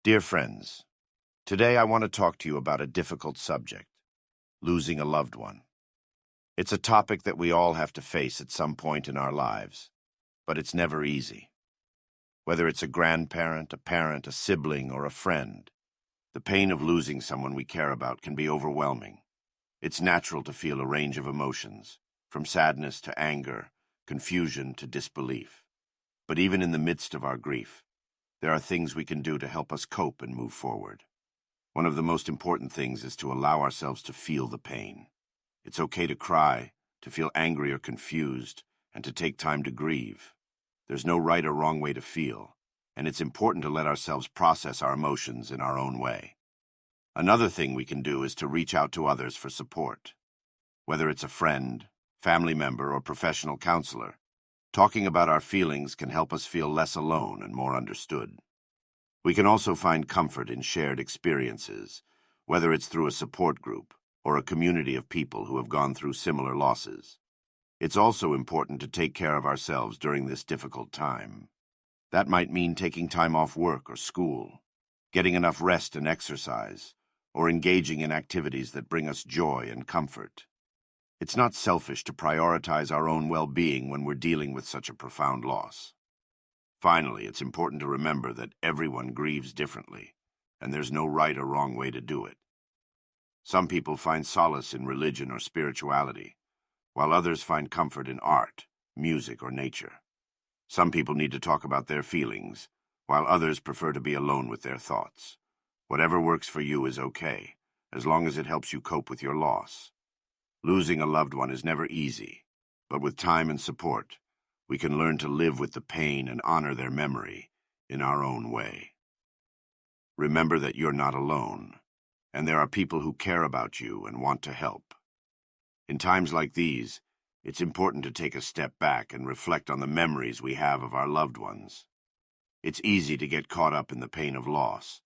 Dear friends, today I want to talk to you about a difficult subject, losing a loved one. It's a topic that we all have to face at some point in our lives, but it's never easy. Whether it's a grandparent, a parent, a sibling, or a friend, the pain of losing someone we care about can be overwhelming. It's natural to feel a range of emotions, from sadness to anger, confusion to disbelief. But even in the midst of our grief, there are things we can do to help us cope and move forward. One of the most important things is to allow ourselves to feel the pain. It's okay to cry, to feel angry or confused, and to take time to grieve. There's no right or wrong way to feel, and it's important to let ourselves process our emotions in our own way. Another thing we can do is to reach out to others for support. Whether it's a friend, family member, or professional counselor, talking about our feelings can help us feel less alone and more understood. We can also find comfort in shared experiences, whether it's through a support group or a community of people who have gone through similar losses. It's also important to take care of ourselves during this difficult time. That might mean taking time off work or school, getting enough rest and exercise, or engaging in activities that bring us joy and comfort. It's not selfish to prioritize our own well-being when we're dealing with such a profound loss. Finally, it's important to remember that everyone grieves differently, and there's no right or wrong way to do it. Some people find solace in religion or spirituality, while others find comfort in art, music, or nature. Some people need to talk about their feelings, while others prefer to be alone with their thoughts. Whatever works for you is okay, as long as it helps you cope with your loss. Losing a loved one is never easy, but with time and support, we can learn to live with the pain and honor their memory in our own way. Remember that you're not alone, and there are people who care about you and want to help. In times like these, it's important to take a step back and reflect on the memories we have of our loved ones. It's easy to get caught up in the pain of loss,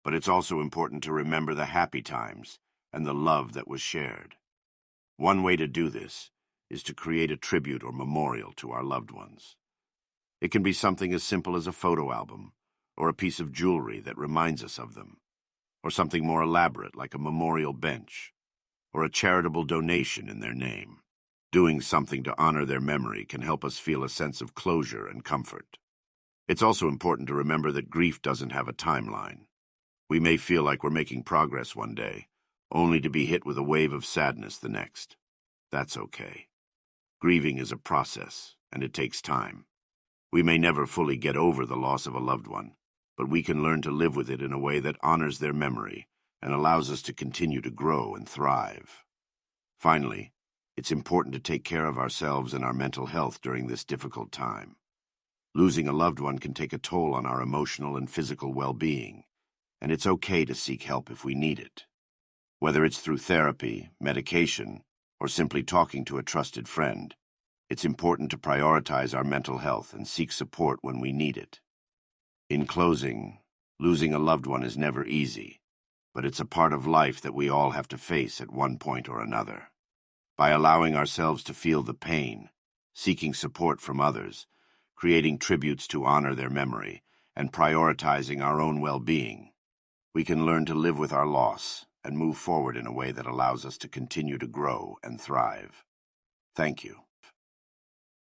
but it's also important to remember the happy times and the love that was shared. One way to do this is to create a tribute or memorial to our loved ones. It can be something as simple as a photo album, or a piece of jewelry that reminds us of them, or something more elaborate like a memorial bench, or a charitable donation in their name. Doing something to honor their memory can help us feel a sense of closure and comfort. It's also important to remember that grief doesn't have a timeline. We may feel like we're making progress one day, only to be hit with a wave of sadness the next. That's okay. Grieving is a process, and it takes time. We may never fully get over the loss of a loved one, but we can learn to live with it in a way that honors their memory and allows us to continue to grow and thrive. Finally, it's important to take care of ourselves and our mental health during this difficult time. Losing a loved one can take a toll on our emotional and physical well-being, and it's okay to seek help if we need it. Whether it's through therapy, medication, or simply talking to a trusted friend, it's important to prioritize our mental health and seek support when we need it. In closing, losing a loved one is never easy, but it's a part of life that we all have to face at one point or another. By allowing ourselves to feel the pain, seeking support from others, creating tributes to honor their memory, and prioritizing our own well-being, we can learn to live with our loss and move forward in a way that allows us to continue to grow and thrive. Thank you.